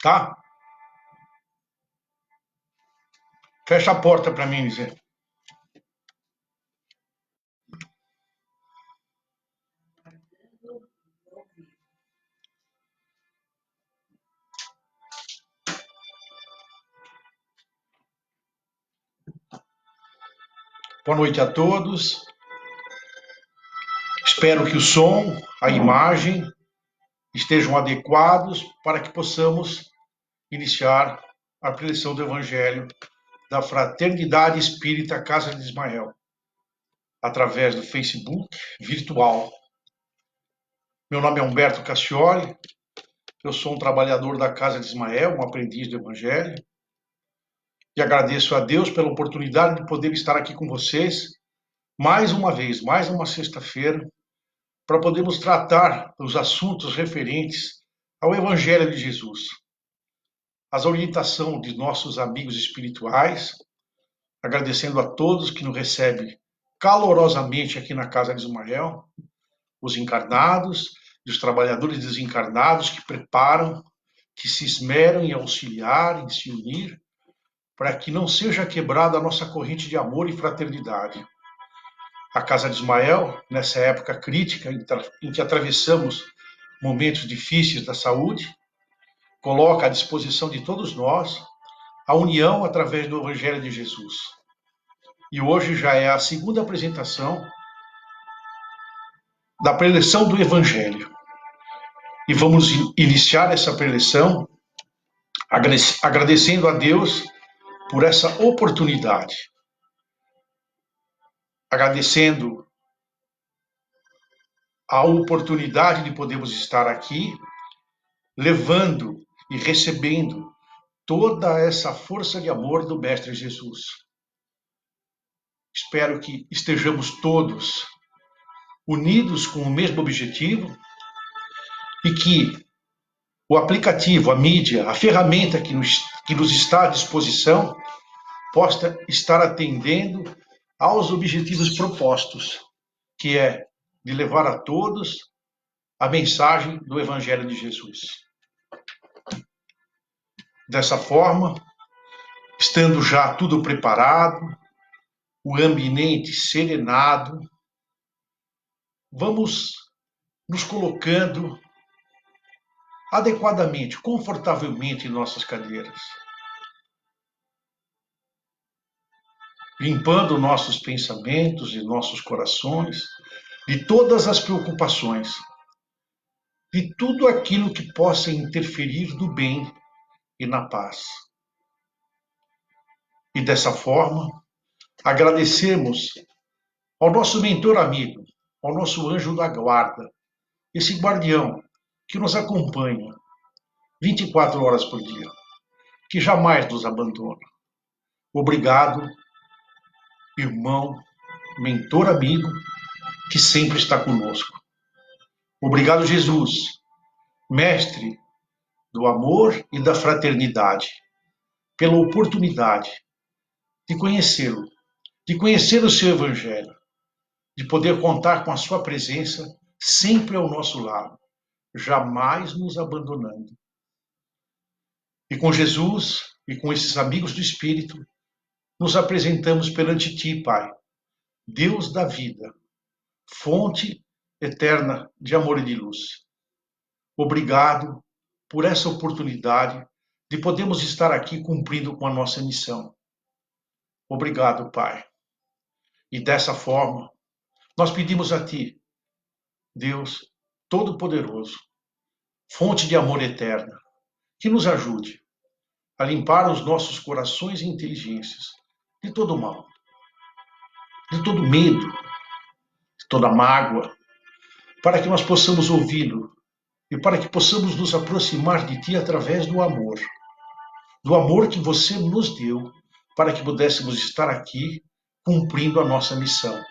tá? Fecha a porta para mim, Zé. Boa noite a todos. Espero que o som, a imagem estejam adequados para que possamos iniciar a preleção do Evangelho da Fraternidade Espírita Casa de Ismael, através do Facebook virtual. Meu nome é Humberto Cassioli, eu sou um trabalhador da Casa de Ismael, um aprendiz do Evangelho, e agradeço a Deus pela oportunidade de poder estar aqui com vocês mais uma vez, mais uma sexta-feira, para podermos tratar dos assuntos referentes ao Evangelho de Jesus. As orientações de nossos amigos espirituais, agradecendo a todos que nos recebem calorosamente aqui na Casa de Ismael, os encarnados e os trabalhadores desencarnados que preparam, que se esmeram em auxiliar, em se unir, para que não seja quebrada a nossa corrente de amor e fraternidade. A Casa de Ismael, nessa época crítica em que atravessamos momentos difíceis da saúde, coloca à disposição de todos nós a união através do Evangelho de Jesus. E hoje já é a segunda apresentação da preleção do Evangelho. E vamos iniciar essa preleção agradecendo a Deus por essa oportunidade. Agradecendo a oportunidade de podermos estar aqui, levando e recebendo toda essa força de amor do Mestre Jesus. Espero que estejamos todos unidos com o mesmo objetivo e que o aplicativo, a mídia, a ferramenta que nos está à disposição possa estar atendendo aos objetivos propostos, que é de levar a todos a mensagem do Evangelho de Jesus. Dessa forma, estando já tudo preparado, o ambiente serenado, vamos nos colocando adequadamente, confortavelmente em nossas cadeiras, limpando nossos pensamentos e nossos corações de todas as preocupações, de tudo aquilo que possa interferir no bem e na paz. E dessa forma, agradecemos ao nosso mentor amigo, ao nosso anjo da guarda, esse guardião que nos acompanha 24 horas por dia, que jamais nos abandona. Obrigado, irmão, mentor amigo, que sempre está conosco. Obrigado, Jesus, mestre do amor e da fraternidade, pela oportunidade de conhecê-lo, de conhecer o seu Evangelho, de poder contar com a sua presença sempre ao nosso lado, jamais nos abandonando. E com Jesus e com esses amigos do Espírito, nos apresentamos perante Ti, Pai, Deus da vida, fonte eterna de amor e de luz. Obrigado por essa oportunidade de podermos estar aqui cumprindo com a nossa missão. Obrigado, Pai. E dessa forma, nós pedimos a Ti, Deus Todo-Poderoso, fonte de amor eterna, que nos ajude a limpar os nossos corações e inteligências de todo mal, de todo medo, de toda mágoa, para que nós possamos ouvi-lo e para que possamos nos aproximar de Ti através do amor que Você nos deu, para que pudéssemos estar aqui cumprindo a nossa missão.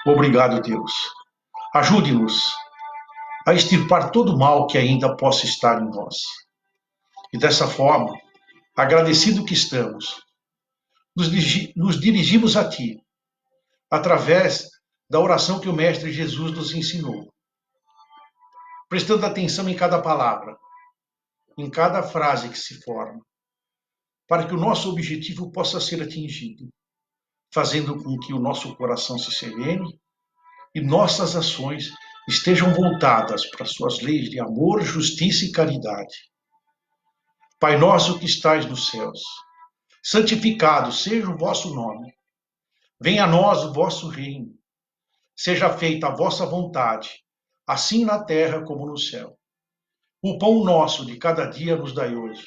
Obrigado, Deus. Ajude-nos a extirpar todo o mal que ainda possa estar em nós. E dessa forma, agradecido que estamos, nos dirigimos a Ti, através da oração que o Mestre Jesus nos ensinou, prestando atenção em cada palavra, em cada frase que se forma, para que o nosso objetivo possa ser atingido, fazendo com que o nosso coração se serene e nossas ações estejam voltadas para suas leis de amor, justiça e caridade. Pai nosso que estais nos céus, santificado seja o vosso nome. Venha a nós o vosso reino. Seja feita a vossa vontade, assim na terra como no céu. O pão nosso de cada dia nos dai hoje.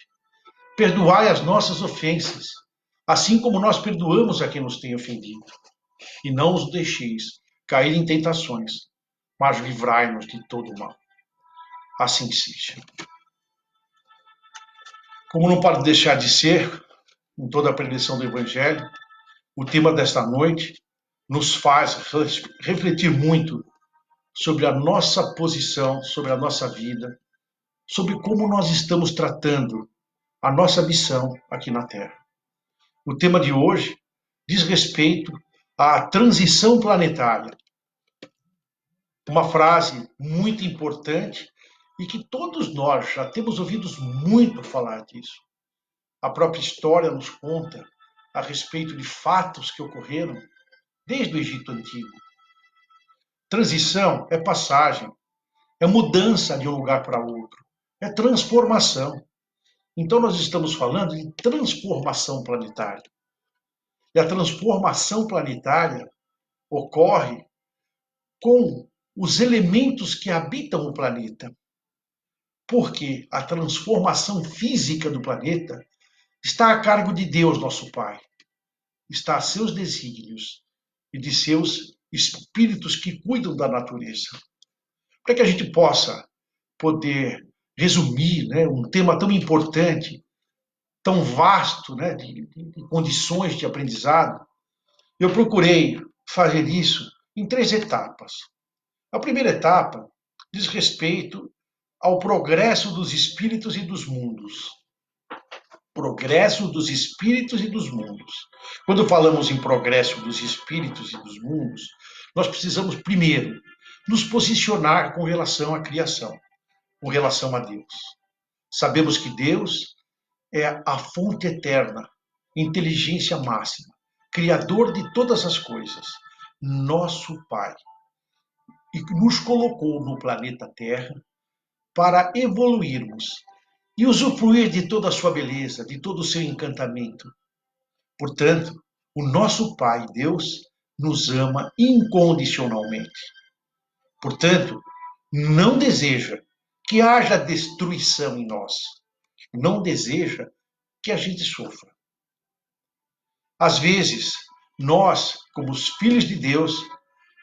Perdoai as nossas ofensas, assim como nós perdoamos a quem nos tem ofendido. E não os deixeis cair em tentações, mas livrai-nos de todo o mal. Assim seja. Como não pode deixar de ser, em toda a preleção do Evangelho, o tema desta noite nos faz refletir muito sobre a nossa posição, sobre a nossa vida, sobre como nós estamos tratando a nossa missão aqui na Terra. O tema de hoje diz respeito à transição planetária. Uma frase muito importante e que todos nós já temos ouvido muito falar disso. A própria história nos conta a respeito de fatos que ocorreram desde o Egito Antigo. Transição é passagem, é mudança de um lugar para outro, é transformação. Então nós estamos falando de transformação planetária. E a transformação planetária ocorre com os elementos que habitam o planeta. Porque a transformação física do planeta está a cargo de Deus, nosso Pai. Está a seus desígnios e de seus espíritos que cuidam da natureza. Para que a gente possa poder resumir, né, um tema tão importante, tão vasto, né, de condições de aprendizado, eu procurei fazer isso em 3 etapas. A primeira etapa diz respeito ao progresso dos espíritos e dos mundos. Progresso dos espíritos e dos mundos. Quando falamos em progresso dos espíritos e dos mundos, nós precisamos primeiro nos posicionar com relação à criação, com relação a Deus. Sabemos que Deus é a fonte eterna, inteligência máxima, criador de todas as coisas, nosso Pai, e nos colocou no planeta Terra para evoluirmos e usufruir de toda a sua beleza, de todo o seu encantamento. Portanto, o nosso Pai, Deus, nos ama incondicionalmente. Portanto, não deseja que haja destruição em nós. Não deseja que a gente sofra. Às vezes, nós, como os filhos de Deus,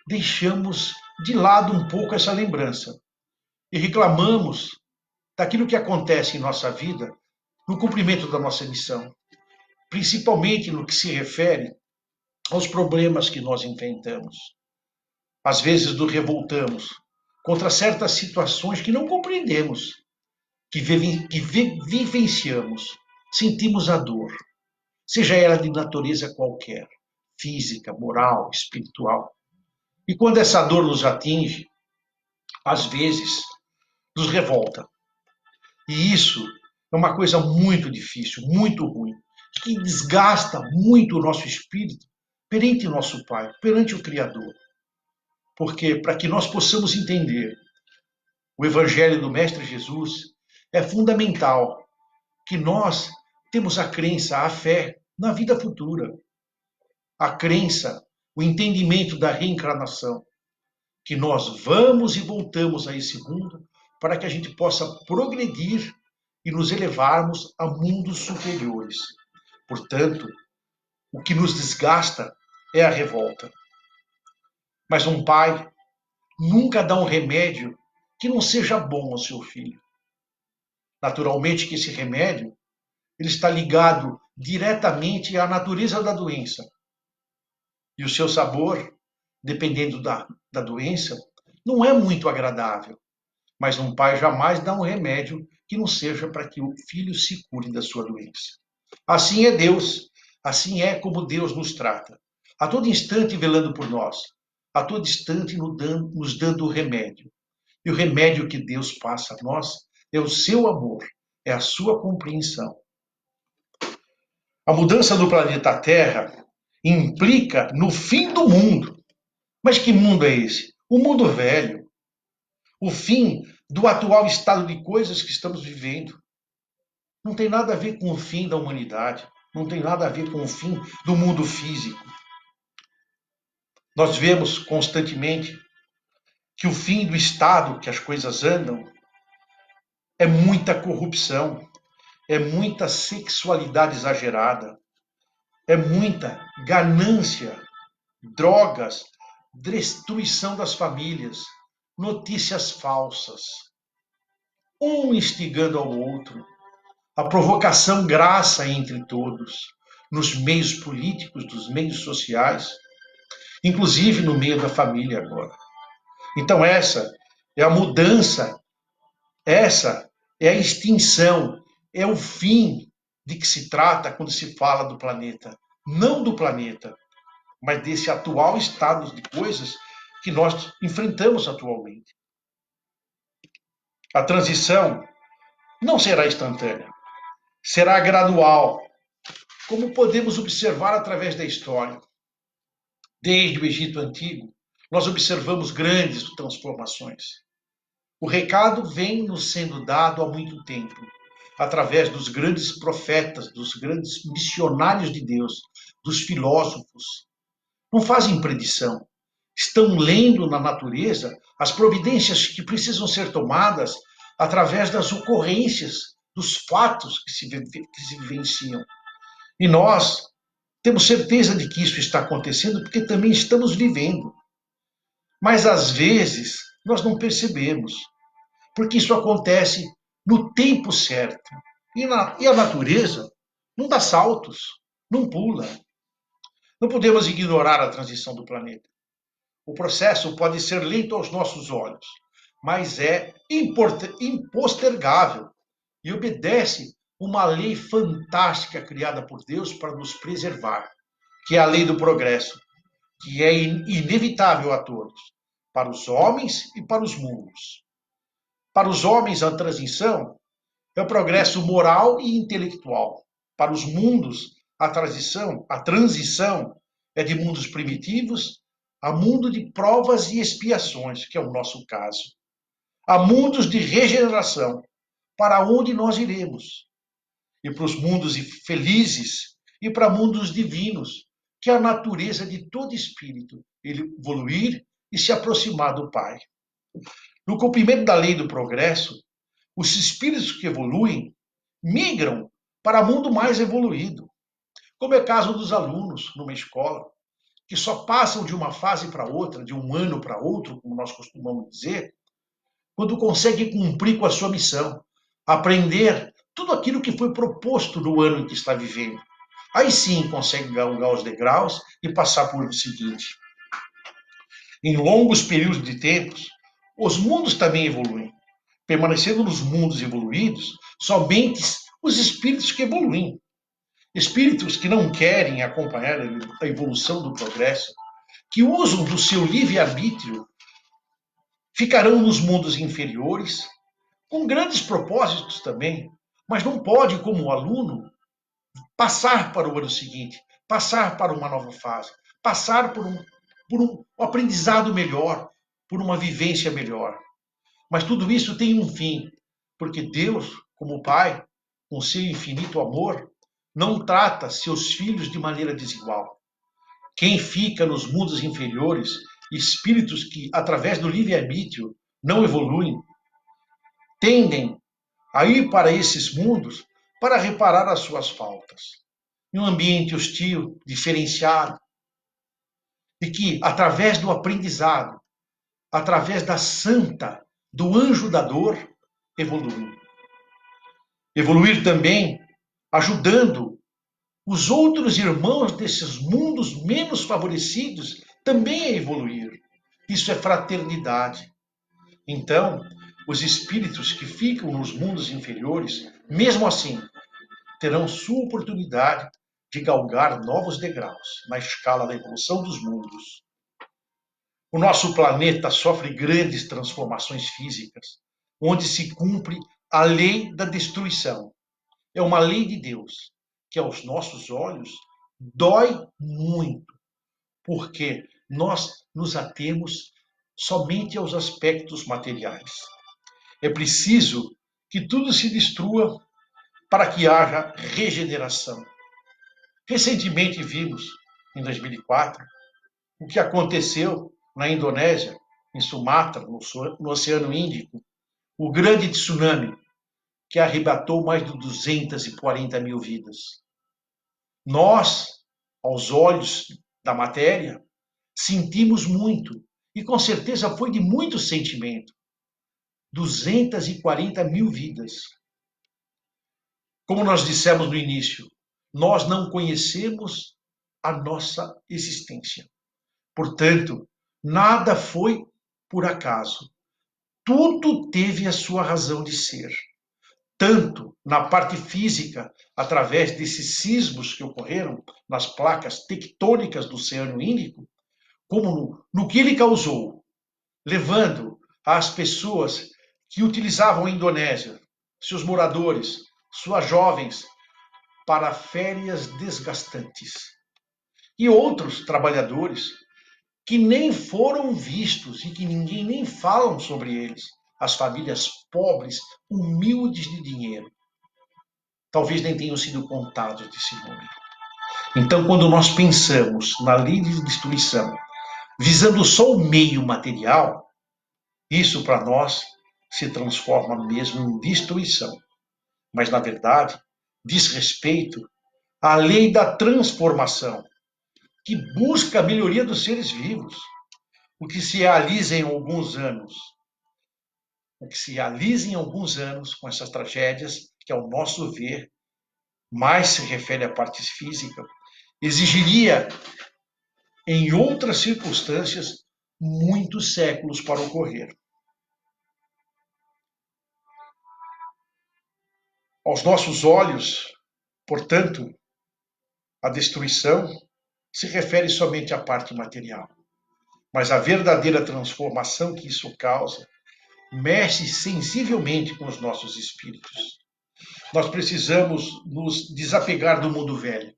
deixamos de lado um pouco essa lembrança e reclamamos daquilo que acontece em nossa vida no cumprimento da nossa missão, principalmente no que se refere aos problemas que nós enfrentamos. Às vezes nos revoltamos contra certas situações que não compreendemos, que vivenciamos, sentimos a dor, seja ela de natureza qualquer, física, moral, espiritual. E quando essa dor nos atinge, às vezes nos revolta. E isso é uma coisa muito difícil, muito ruim, que desgasta muito o nosso espírito perante o nosso Pai, perante o Criador. Porque para que nós possamos entender o Evangelho do Mestre Jesus, é fundamental que nós temos a crença, a fé na vida futura. A crença, o entendimento da reencarnação. Que nós vamos e voltamos a esse mundo para que a gente possa progredir e nos elevarmos a mundos superiores. Portanto, o que nos desgasta é a revolta. Mas um pai nunca dá um remédio que não seja bom ao seu filho. Naturalmente que esse remédio ele está ligado diretamente à natureza da doença. E o seu sabor, dependendo da doença, não é muito agradável. Mas um pai jamais dá um remédio que não seja para que o filho se cure da sua doença. Assim é Deus, assim é como Deus nos trata. A todo instante velando por nós, a todo instante nos dando o remédio. E o remédio que Deus passa a nós é o seu amor, é a sua compreensão. A mudança do planeta Terra implica no fim do mundo. Mas que mundo é esse? O mundo velho. O fim do atual estado de coisas que estamos vivendo. Não tem nada a ver com o fim da humanidade. Não tem nada a ver com o fim do mundo físico. Nós vemos constantemente que o fim do estado que as coisas andam é muita corrupção, é muita sexualidade exagerada, é muita ganância, drogas, destruição das famílias, notícias falsas, um instigando ao outro, a provocação graça entre todos, nos meios políticos, nos meios sociais, inclusive no meio da família agora. Então essa é a mudança, essa é a extinção, é o fim de que se trata quando se fala do planeta. Não do planeta, mas desse atual estado de coisas que nós enfrentamos atualmente. A transição não será instantânea, será gradual, como podemos observar através da história. Desde o Egito Antigo, nós observamos grandes transformações. O recado vem nos sendo dado há muito tempo, através dos grandes profetas, dos grandes missionários de Deus, dos filósofos. Não fazem predição, estão lendo na natureza as providências que precisam ser tomadas através das ocorrências, dos fatos que se vivenciam. E nós temos certeza de que isso está acontecendo porque também estamos vivendo. Mas às vezes nós não percebemos, porque isso acontece no tempo certo. E a natureza não dá saltos, não pula. Não podemos ignorar a transição do planeta. O processo pode ser lento aos nossos olhos, mas é impostergável e obedece uma lei fantástica criada por Deus para nos preservar, que é a lei do progresso, que é inevitável a todos, para os homens e para os mundos. Para os homens, a transição é o progresso moral e intelectual. Para os mundos, a transição é de mundos primitivos a mundo de provas e expiações, que é o nosso caso. A mundos de regeneração, para onde nós iremos. E para os mundos felizes e para mundos divinos, que é a natureza de todo espírito, ele evoluir e se aproximar do Pai. No cumprimento da lei do progresso, os espíritos que evoluem migram para mundo mais evoluído, como é o caso dos alunos numa escola, que só passam de uma fase para outra, de um ano para outro, como nós costumamos dizer, quando conseguem cumprir com a sua missão, aprender tudo aquilo que foi proposto no ano em que está vivendo. Aí sim consegue galgar os degraus e passar por o seguinte. Em longos períodos de tempos, os mundos também evoluem, permanecendo nos mundos evoluídos somente os espíritos que evoluem. Espíritos que não querem acompanhar a evolução do progresso, que usam do seu livre-arbítrio, ficarão nos mundos inferiores, com grandes propósitos também, mas não pode, como aluno, passar para o ano seguinte, passar para uma nova fase, passar por um aprendizado melhor, por uma vivência melhor. Mas tudo isso tem um fim, porque Deus, como Pai, com seu infinito amor, não trata seus filhos de maneira desigual. Quem fica nos mundos inferiores, espíritos que, através do livre-arbítrio, não evoluem, tendem a ir para esses mundos para reparar as suas faltas. Em um ambiente hostil, diferenciado, e que, através do aprendizado, através da santa, do anjo da dor, evoluem. Evoluir também ajudando os outros irmãos desses mundos menos favorecidos também a evoluir. Isso é fraternidade. Então, os espíritos que ficam nos mundos inferiores, mesmo assim, terão sua oportunidade de galgar novos degraus na escala da evolução dos mundos. O nosso planeta sofre grandes transformações físicas, onde se cumpre a lei da destruição. É uma lei de Deus, que aos nossos olhos dói muito, porque nós nos atemos somente aos aspectos materiais. É preciso que tudo se destrua para que haja regeneração. Recentemente vimos, em 2004, o que aconteceu na Indonésia, em Sumatra, no Oceano Índico, o grande tsunami que arrebatou mais de 240 mil vidas. Nós, aos olhos da matéria, sentimos muito, e com certeza foi de muito sentimento. 240 mil vidas. Como nós dissemos no início, nós não conhecemos a nossa existência. Portanto, nada foi por acaso. Tudo teve a sua razão de ser. Tanto na parte física, através desses sismos que ocorreram nas placas tectônicas do Oceano Índico, como no que ele causou, levando as pessoas que utilizavam a Indonésia, seus moradores, suas jovens, para férias desgastantes. E outros trabalhadores que nem foram vistos e que ninguém nem fala sobre eles. As famílias pobres, humildes de dinheiro. Talvez nem tenham sido contados desse número. Então, quando nós pensamos na lei de destruição, visando só o meio material, isso para nós se transforma mesmo em destruição. Mas, na verdade, diz respeito à lei da transformação, que busca a melhoria dos seres vivos, o que se realiza em alguns anos. O que se realiza em alguns anos com essas tragédias, que ao nosso ver, mais se refere à parte física, exigiria, em outras circunstâncias, muitos séculos para ocorrer. Aos nossos olhos, portanto, a destruição se refere somente à parte material. Mas a verdadeira transformação que isso causa mexe sensivelmente com os nossos espíritos. Nós precisamos nos desapegar do mundo velho.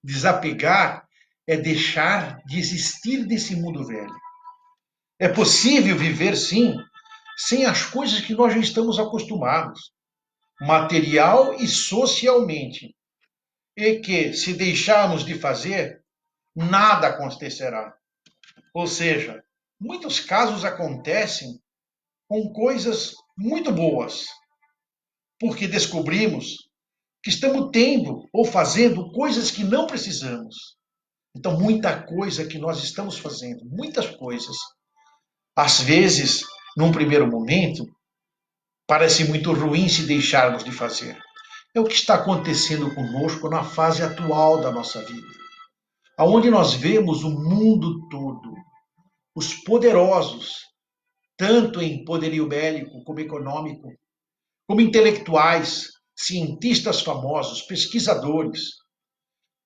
Desapegar é deixar de existir desse mundo velho. É possível viver, sim, sem as coisas que nós já estamos acostumados, material e socialmente, e que, se deixarmos de fazer, nada acontecerá. Ou seja, muitos casos acontecem com coisas muito boas, porque descobrimos que estamos tendo ou fazendo coisas que não precisamos. Então, muita coisa que nós estamos fazendo, muitas coisas, às vezes, num primeiro momento, parece muito ruim se deixarmos de fazer. É o que está acontecendo conosco na fase atual da nossa vida, aonde nós vemos o mundo todo, os poderosos, tanto em poderio bélico como econômico, como intelectuais, cientistas famosos, pesquisadores,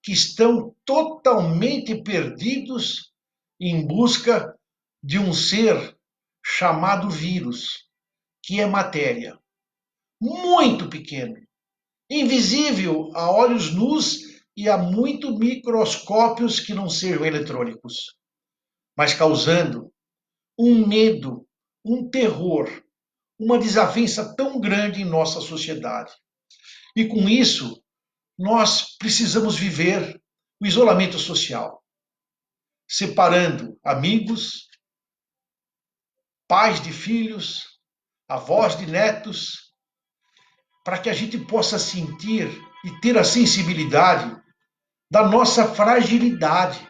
que estão totalmente perdidos em busca de um ser chamado vírus, que é matéria, muito pequeno, invisível a olhos nus e a muitos microscópios que não sejam eletrônicos, mas causando um medo, um terror, uma desavença tão grande em nossa sociedade. E com isso, nós precisamos viver o isolamento social, separando amigos, pais de filhos, avós de netos, para que a gente possa sentir e ter a sensibilidade da nossa fragilidade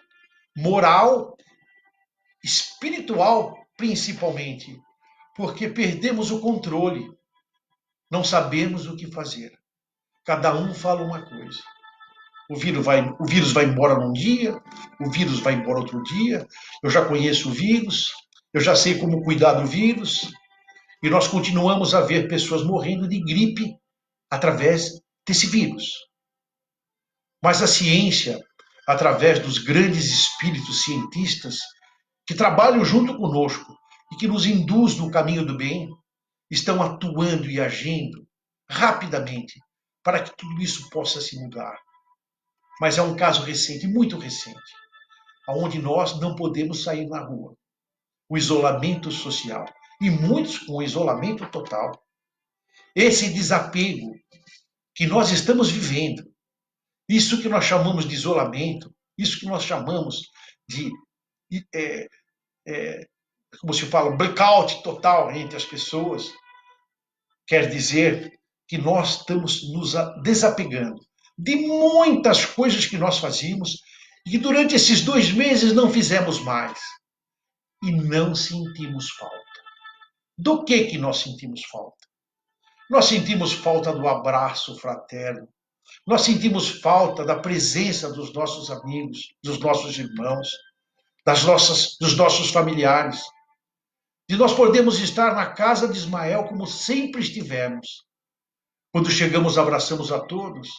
moral, espiritual, principalmente, porque perdemos o controle, não sabemos o que fazer. Cada um fala uma coisa. O vírus vai embora num dia, o vírus vai embora outro dia. Eu já conheço o vírus, eu já sei como cuidar do vírus, e nós continuamos a ver pessoas morrendo de gripe através desse vírus. Mas a ciência, através dos grandes espíritos cientistas que trabalham junto conosco e que nos induz no caminho do bem, estão atuando e agindo rapidamente para que tudo isso possa se mudar. Mas é um caso recente, muito recente, onde nós não podemos sair na rua. O isolamento social. E muitos com isolamento total. Esse desapego que nós estamos vivendo, isso que nós chamamos de isolamento, isso que nós chamamos de, é, é, como se fala, blackout total entre as pessoas, quer dizer que nós estamos nos desapegando de muitas coisas que nós fazíamos e que durante esses 2 meses não fizemos mais. E não sentimos falta. Do que nós sentimos falta? Nós sentimos falta do abraço fraterno. Nós sentimos falta da presença dos nossos amigos, dos nossos irmãos, dos nossos familiares. De nós podemos estar na casa de Ismael como sempre estivemos. Quando chegamos, abraçamos a todos,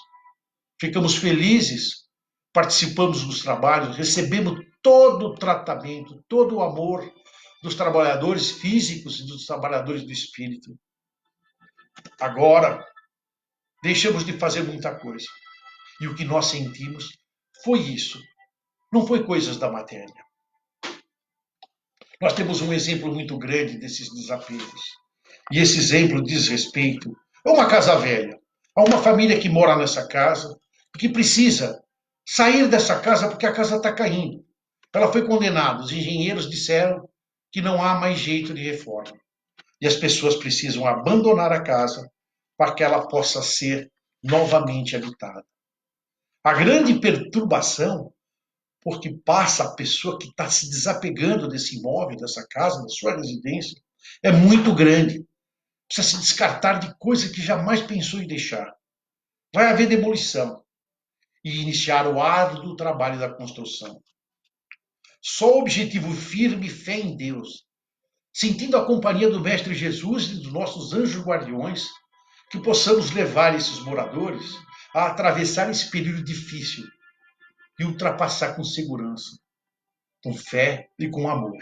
ficamos felizes, participamos dos trabalhos, recebemos todo o tratamento, todo o amor dos trabalhadores físicos e dos trabalhadores do espírito. Agora, deixamos de fazer muita coisa. E o que nós sentimos foi isso. Não foi coisas da matéria. Nós temos um exemplo muito grande desses desapegos. E esse exemplo diz respeito a uma casa velha, a uma família que mora nessa casa e que precisa sair dessa casa porque a casa está caindo. Ela foi condenada. Os engenheiros disseram que não há mais jeito de reforma. E as pessoas precisam abandonar a casa para que ela possa ser novamente habitada. A grande perturbação, porque passa a pessoa que está se desapegando desse imóvel, dessa casa, da sua residência, é muito grande. Precisa se descartar de coisas que jamais pensou em deixar. Vai haver demolição e iniciar o árduo trabalho da construção. Só objetivo firme, fé em Deus, sentindo a companhia do Mestre Jesus e dos nossos anjos guardiões, que possamos levar esses moradores a atravessar esse período difícil e ultrapassar com segurança, com fé e com amor.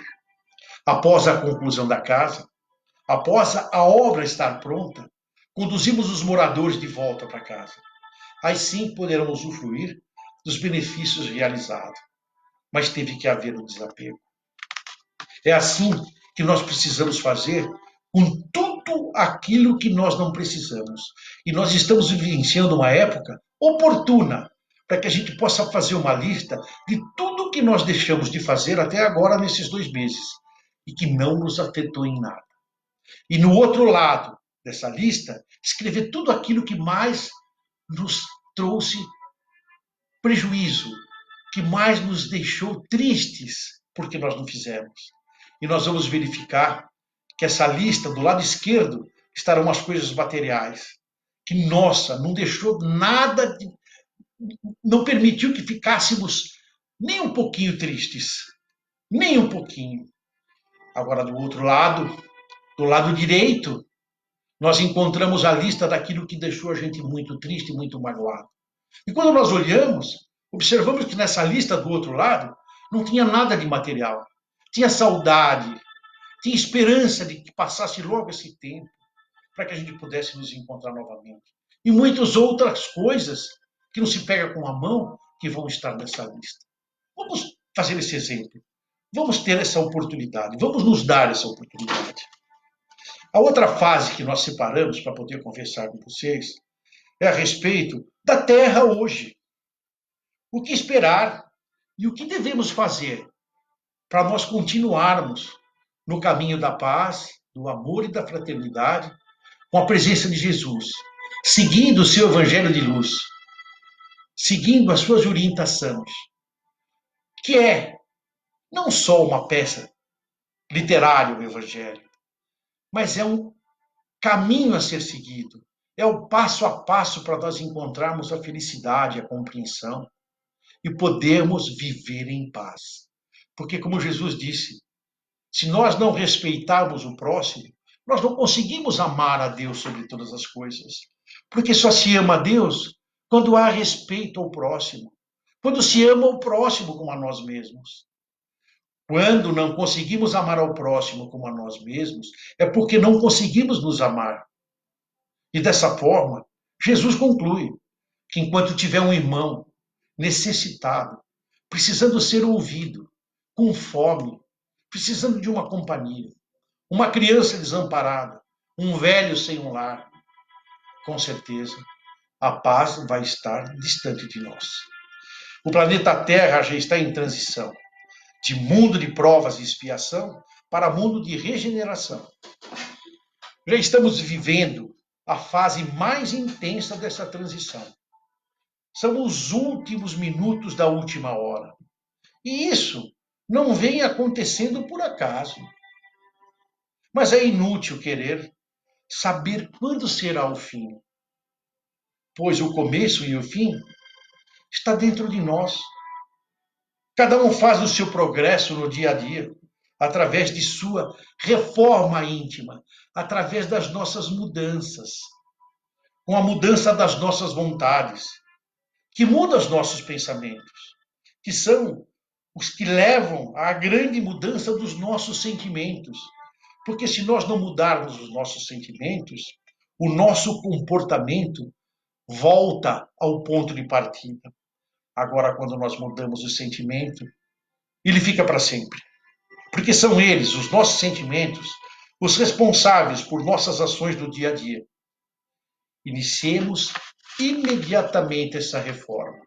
Após a conclusão da casa, após a obra estar pronta, conduzimos os moradores de volta para casa. Aí sim poderão usufruir dos benefícios realizados. Mas teve que haver um desapego. É assim que nós precisamos fazer com tudo aquilo que nós não precisamos. E nós estamos vivenciando uma época oportuna para que a gente possa fazer uma lista de tudo que nós deixamos de fazer até agora nesses 2 meses e que não nos afetou em nada. E no outro lado dessa lista, escrever tudo aquilo que mais nos trouxe prejuízo, que mais nos deixou tristes porque nós não fizemos. E nós vamos verificar que essa lista, do lado esquerdo, estarão as coisas materiais. Que, nossa, não deixou nada, não permitiu que ficássemos nem um pouquinho tristes. Nem um pouquinho. Agora, do lado direito, nós encontramos a lista daquilo que deixou a gente muito triste e muito magoado. E quando nós olhamos, observamos que nessa lista do outro lado não tinha nada de material. Tinha saudade, tinha esperança de que passasse logo esse tempo para que a gente pudesse nos encontrar novamente. E muitas outras coisas que não se pega com a mão que vão estar nessa lista. Vamos fazer esse exemplo. Vamos ter essa oportunidade. Vamos nos dar essa oportunidade. A outra fase que nós separamos para poder conversar com vocês é a respeito da Terra hoje. O que esperar e o que devemos fazer para nós continuarmos no caminho da paz, do amor e da fraternidade, com a presença de Jesus, seguindo o seu evangelho de luz, seguindo as suas orientações, que é não só uma peça literária, o evangelho, mas é um caminho a ser seguido, é o passo a passo para nós encontrarmos a felicidade, a compreensão e podermos viver em paz. Porque, como Jesus disse, se nós não respeitarmos o próximo, nós não conseguimos amar a Deus sobre todas as coisas. Porque só se ama a Deus quando há respeito ao próximo, quando se ama o próximo como a nós mesmos. Quando não conseguimos amar ao próximo como a nós mesmos, é porque não conseguimos nos amar. E dessa forma, Jesus conclui que enquanto tiver um irmão necessitado, precisando ser ouvido, com fome, precisando de uma companhia, uma criança desamparada, um velho sem um lar, com certeza, a paz vai estar distante de nós. O planeta Terra já está em transição, de mundo de provas e expiação para mundo de regeneração. Já estamos vivendo a fase mais intensa dessa transição. São os últimos minutos da última hora. E isso não vem acontecendo por acaso. Mas é inútil querer saber quando será o fim, pois o começo e o fim está dentro de nós. Cada um faz o seu progresso no dia a dia, através de sua reforma íntima, através das nossas mudanças, com a mudança das nossas vontades, que muda os nossos pensamentos, que são os que levam à grande mudança dos nossos sentimentos. Porque se nós não mudarmos os nossos sentimentos, o nosso comportamento volta ao ponto de partida. Agora, quando nós mudamos o sentimento, ele fica para sempre. Porque são eles, os nossos sentimentos, os responsáveis por nossas ações do dia a dia. Iniciemos imediatamente essa reforma.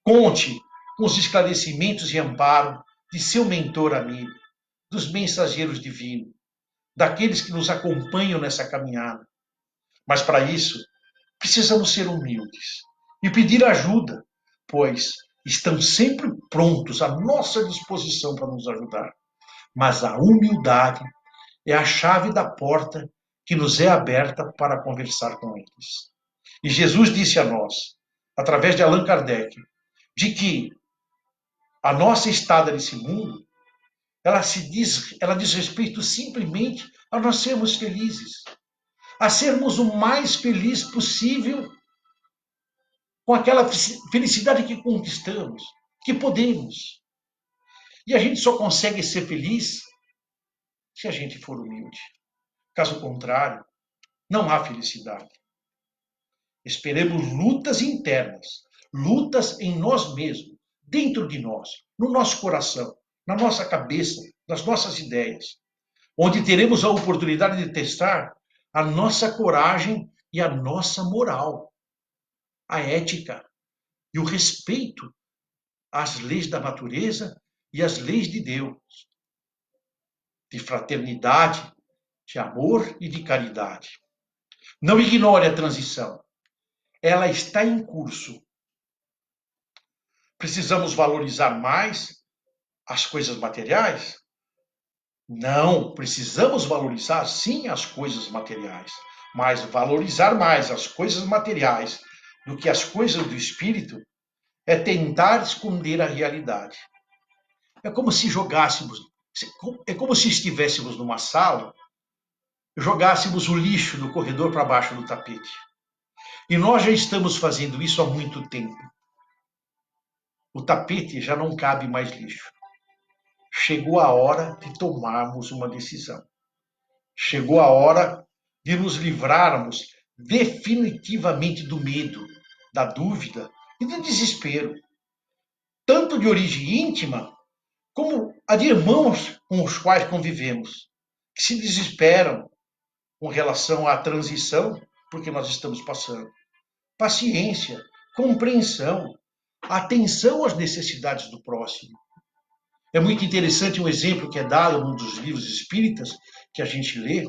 Conte com os esclarecimentos e amparo de seu mentor amigo, dos mensageiros divinos, daqueles que nos acompanham nessa caminhada. Mas para isso, precisamos ser humildes e pedir ajuda, pois estão sempre prontos à nossa disposição para nos ajudar. Mas a humildade é a chave da porta que nos é aberta para conversar com eles. E Jesus disse a nós, através de Allan Kardec, de que a nossa estada nesse mundo, ela diz respeito simplesmente a nós sermos felizes, a sermos o mais feliz possível com aquela felicidade que conquistamos, que podemos. E a gente só consegue ser feliz se a gente for humilde. Caso contrário, não há felicidade. Esperemos lutas internas, lutas em nós mesmos, dentro de nós, no nosso coração, na nossa cabeça, nas nossas ideias, onde teremos a oportunidade de testar a nossa coragem e a nossa moral, a ética e o respeito às leis da natureza e às leis de Deus, de fraternidade, de amor e de caridade. Não ignore a transição. Ela está em curso. Precisamos valorizar mais as coisas materiais? Não, precisamos valorizar sim as coisas materiais, mas valorizar mais as coisas materiais do que as coisas do espírito é tentar esconder a realidade. É como se jogássemos, é como se estivéssemos numa sala, jogássemos o lixo do corredor para baixo do tapete. E nós já estamos fazendo isso há muito tempo. O tapete já não cabe mais lixo. Chegou a hora de tomarmos uma decisão. Chegou a hora de nos livrarmos definitivamente do medo, da dúvida e do desespero, tanto de origem íntima, como a de irmãos com os quais convivemos, que se desesperam com relação à transição porque nós estamos passando. Paciência, compreensão, atenção às necessidades do próximo. É muito interessante um exemplo que é dado num dos livros espíritas que a gente lê,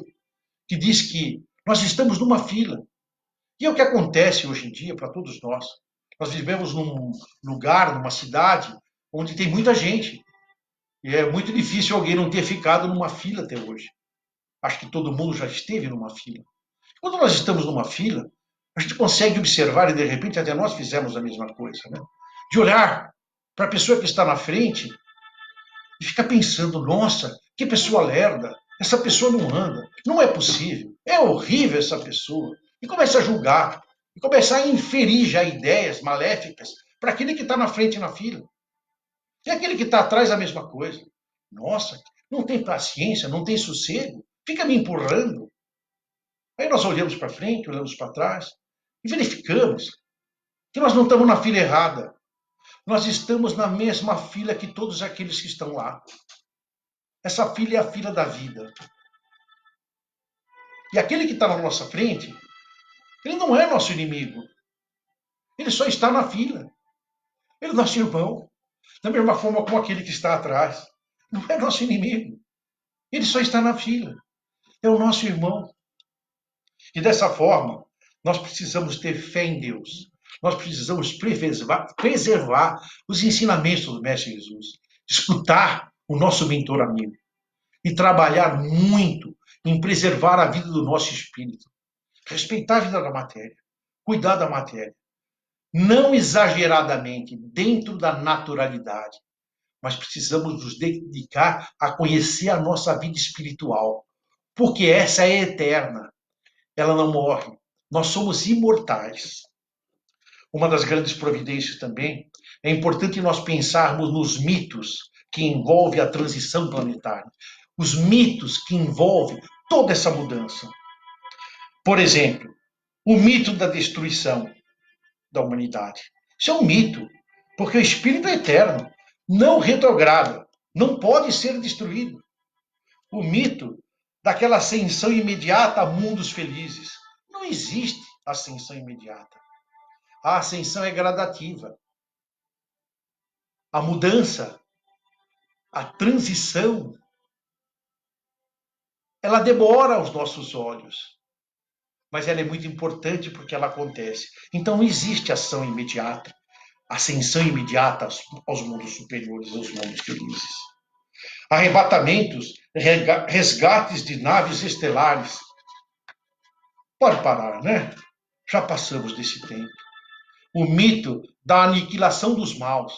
que diz que nós estamos numa fila. E é o que acontece hoje em dia para todos nós. Nós vivemos num lugar, numa cidade, onde tem muita gente. E é muito difícil alguém não ter ficado numa fila até hoje. Acho que todo mundo já esteve numa fila. Quando nós estamos numa fila, a gente consegue observar, e de repente até nós fizemos a mesma coisa, né? De olhar para a pessoa que está na frente e ficar pensando, nossa, que pessoa lerda, essa pessoa não anda, não é possível, é horrível essa pessoa. E começa a julgar, e começar a inferir já ideias maléficas para aquele que está na frente na fila. E aquele que está atrás, a mesma coisa. Nossa, não tem paciência, não tem sossego, fica me empurrando. Aí nós olhamos para frente, olhamos para trás e verificamos que nós não estamos na fila errada. Nós estamos na mesma fila que todos aqueles que estão lá. Essa fila é a fila da vida. E aquele que está na nossa frente, ele não é nosso inimigo. Ele só está na fila. Ele é nosso irmão. Da mesma forma como aquele que está atrás. Não é nosso inimigo. Ele só está na fila. É o nosso irmão. E dessa forma, nós precisamos ter fé em Deus. Nós precisamos preservar os ensinamentos do Mestre Jesus. Escutar o nosso mentor amigo. E trabalhar muito em preservar a vida do nosso espírito. Respeitar a vida da matéria. Cuidar da matéria. Não exageradamente, dentro da naturalidade. Mas precisamos nos dedicar a conhecer a nossa vida espiritual. Porque essa é eterna. Ela não morre. Nós somos imortais. Uma das grandes providências também é importante nós pensarmos nos mitos que envolvem a transição planetária. Os mitos que envolvem toda essa mudança. Por exemplo, o mito da destruição da humanidade. Isso é um mito, porque o espírito é eterno, não retrograda, não pode ser destruído. O mito daquela ascensão imediata a mundos felizes. Não existe ascensão imediata. A ascensão é gradativa. A mudança, a transição, ela demora aos nossos olhos, mas ela é muito importante porque ela acontece. Então não existe ação imediata, ascensão imediata aos mundos superiores, aos mundos felizes. Arrebatamentos, resgates de naves estelares. Pode parar, né? Já passamos desse tempo. O mito da aniquilação dos maus.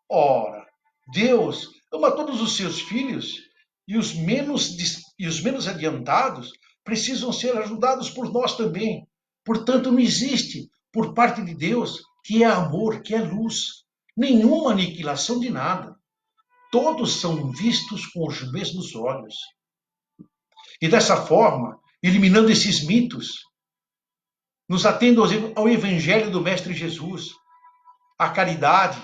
Ora, Deus ama todos os seus filhos e os menos adiantados precisam ser ajudados por nós também. Portanto, não existe, por parte de Deus, que é amor, que é luz, nenhuma aniquilação de nada. Todos são vistos com os mesmos olhos. E dessa forma, eliminando esses mitos, nos atendo ao Evangelho do Mestre Jesus, à caridade,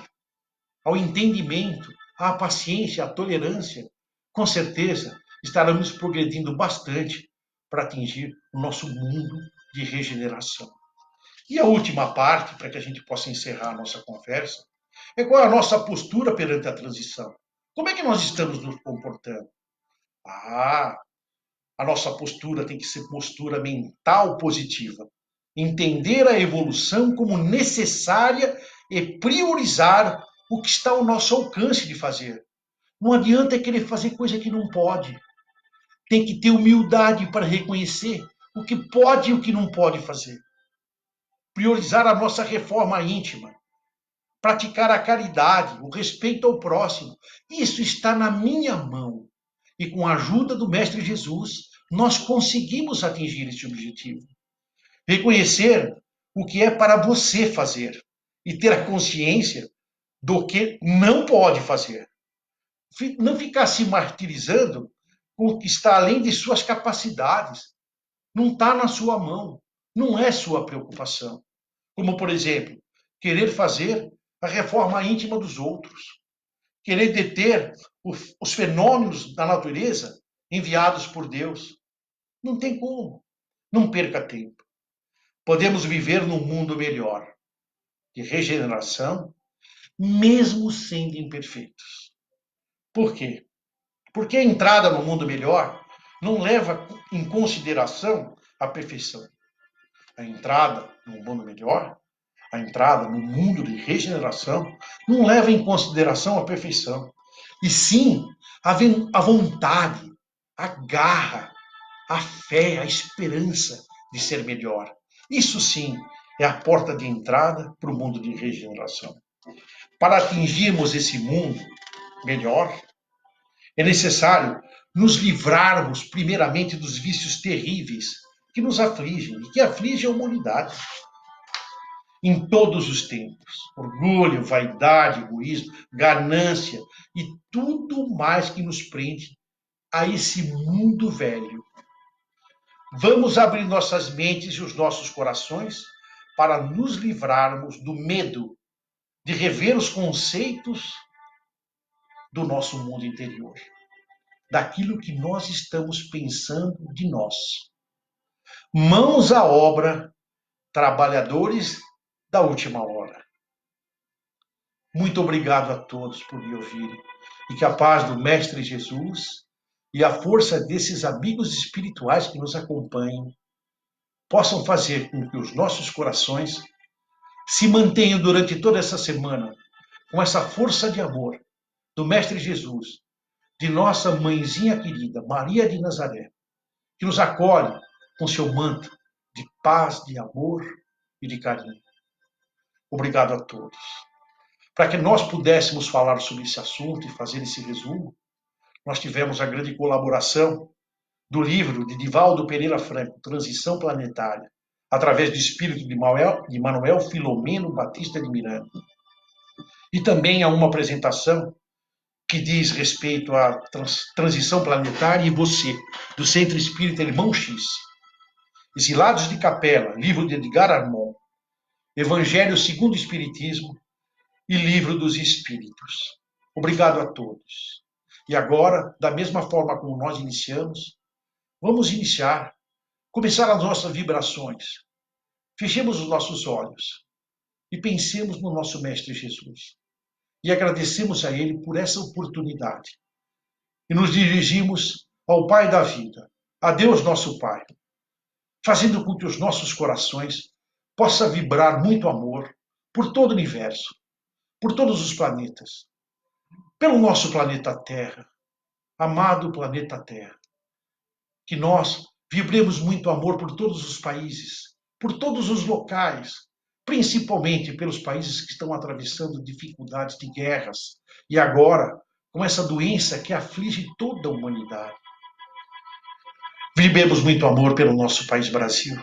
ao entendimento, à paciência, à tolerância, com certeza estaremos progredindo bastante para atingir o nosso mundo de regeneração. E a última parte, para que a gente possa encerrar a nossa conversa, é qual é a nossa postura perante a transição. Como é que nós estamos nos comportando? A nossa postura tem que ser postura mental positiva. Entender a evolução como necessária e priorizar o que está ao nosso alcance de fazer. Não adianta querer fazer coisa que não pode. Tem que ter humildade para reconhecer o que pode e o que não pode fazer. Priorizar a nossa reforma íntima. Praticar a caridade, o respeito ao próximo. Isso está na minha mão. E com a ajuda do Mestre Jesus, nós conseguimos atingir esse objetivo. Reconhecer o que é para você fazer e ter a consciência do que não pode fazer. Não ficar se martirizando com o que está além de suas capacidades. Não está na sua mão. Não é sua preocupação. Como, por exemplo, querer fazer a reforma íntima dos outros. Querer deter os fenômenos da natureza enviados por Deus. Não tem como. Não perca tempo. Podemos viver num mundo melhor, de regeneração, mesmo sendo imperfeitos. Por quê? Porque a entrada no mundo melhor não leva em consideração a perfeição. A entrada no mundo melhor, a entrada no mundo de regeneração, não leva em consideração a perfeição. E sim a vontade, a garra, a fé, a esperança de ser melhor. Isso sim é a porta de entrada para o mundo de regeneração. Para atingirmos esse mundo melhor, é necessário nos livrarmos primeiramente dos vícios terríveis que nos afligem e que afligem a humanidade. em todos os tempos. Orgulho, vaidade, egoísmo, ganância e tudo mais que nos prende a esse mundo velho. Vamos abrir nossas mentes e os nossos corações para nos livrarmos do medo de rever os conceitos do nosso mundo interior, daquilo que nós estamos pensando de nós. Mãos à obra, trabalhadores da última hora. Muito obrigado a todos por me ouvirem e que a paz do Mestre Jesus e a força desses amigos espirituais que nos acompanham possam fazer com que os nossos corações se mantenham durante toda essa semana com essa força de amor do Mestre Jesus, de nossa mãezinha querida, Maria de Nazaré, que nos acolhe com seu manto de paz, de amor e de carinho. Obrigado a todos. Para que nós pudéssemos falar sobre esse assunto e fazer esse resumo, nós tivemos a grande colaboração do livro de Divaldo Pereira Franco, Transição Planetária, através do espírito de Manuel Filomeno Batista de Miranda. E também há uma apresentação que diz respeito à transição planetária e você, do Centro Espírita Irmão X. Exilados de Capela, livro de Edgar Armond, Evangelho segundo o Espiritismo e Livro dos Espíritos. Obrigado a todos. E agora, da mesma forma como nós iniciamos, vamos começar as nossas vibrações. Fechemos os nossos olhos e pensemos no nosso Mestre Jesus. E agradecemos a Ele por essa oportunidade. E nos dirigimos ao Pai da vida, a Deus nosso Pai, fazendo com que os nossos corações possam vibrar muito amor por todo o universo, por todos os planetas, pelo nosso planeta Terra, amado planeta Terra. Que nós vibremos muito amor por todos os países, por todos os locais, principalmente pelos países que estão atravessando dificuldades de guerras e agora com essa doença que aflige toda a humanidade. Vibremos muito amor pelo nosso país Brasil,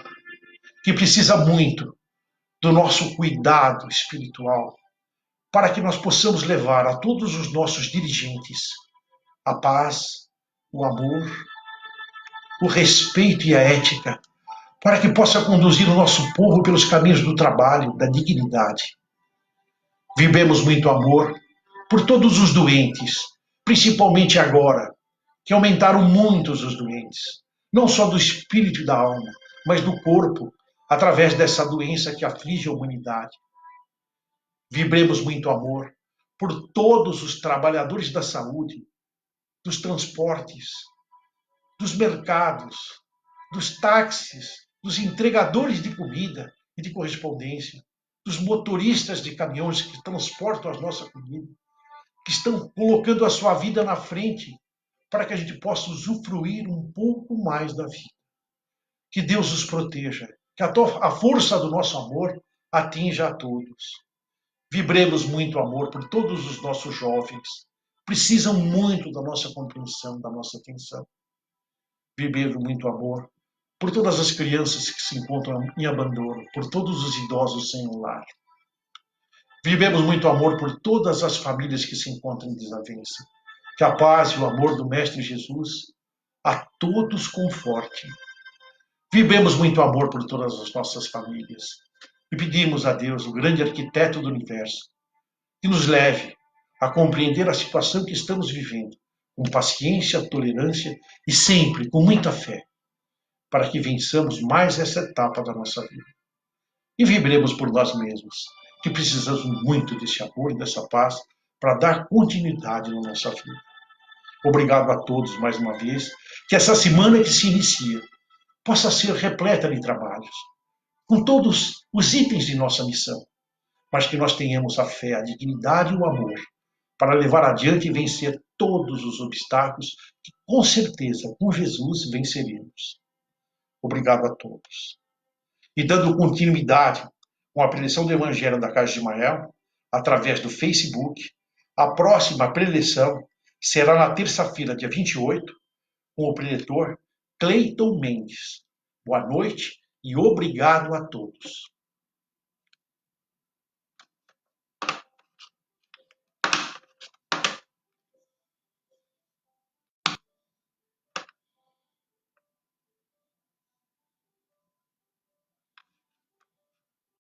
que precisa muito do nosso cuidado espiritual para que nós possamos levar a todos os nossos dirigentes a paz, o amor, o respeito e a ética, para que possa conduzir o nosso povo pelos caminhos do trabalho, da dignidade. Vivemos muito amor por todos os doentes, principalmente agora, que aumentaram muito os doentes, não só do espírito e da alma, mas do corpo, através dessa doença que aflige a humanidade. Vibremos muito amor por todos os trabalhadores da saúde, dos transportes, dos mercados, dos táxis, dos entregadores de comida e de correspondência, dos motoristas de caminhões que transportam a nossa comida, que estão colocando a sua vida na frente para que a gente possa usufruir um pouco mais da vida. Que Deus os proteja, que a força do nosso amor atinja a todos. Vibremos muito amor por todos os nossos jovens, precisam muito da nossa compreensão, da nossa atenção. Vibremos muito amor por todas as crianças que se encontram em abandono, por todos os idosos sem um lar. Vivemos muito amor por todas as famílias que se encontram em desavença. Que a paz e o amor do Mestre Jesus a todos conforte. Vivemos muito amor por todas as nossas famílias. E pedimos a Deus, o grande arquiteto do universo, que nos leve a compreender a situação que estamos vivendo, com paciência, tolerância e sempre com muita fé, para que vençamos mais essa etapa da nossa vida. E vibremos por nós mesmos, que precisamos muito desse amor e dessa paz para dar continuidade na nossa vida. Obrigado a todos mais uma vez, que essa semana que se inicia possa ser repleta de trabalhos, com todos os itens de nossa missão, mas que nós tenhamos a fé, a dignidade e o amor para levar adiante e vencer todos os obstáculos que, com certeza, com Jesus venceremos. Obrigado a todos. E dando continuidade com a preleção do Evangelho da Casa de Ismael, através do Facebook, a próxima preleção será na terça-feira, dia 28, com o preletor Cleiton Mendes. Boa noite e obrigado a todos.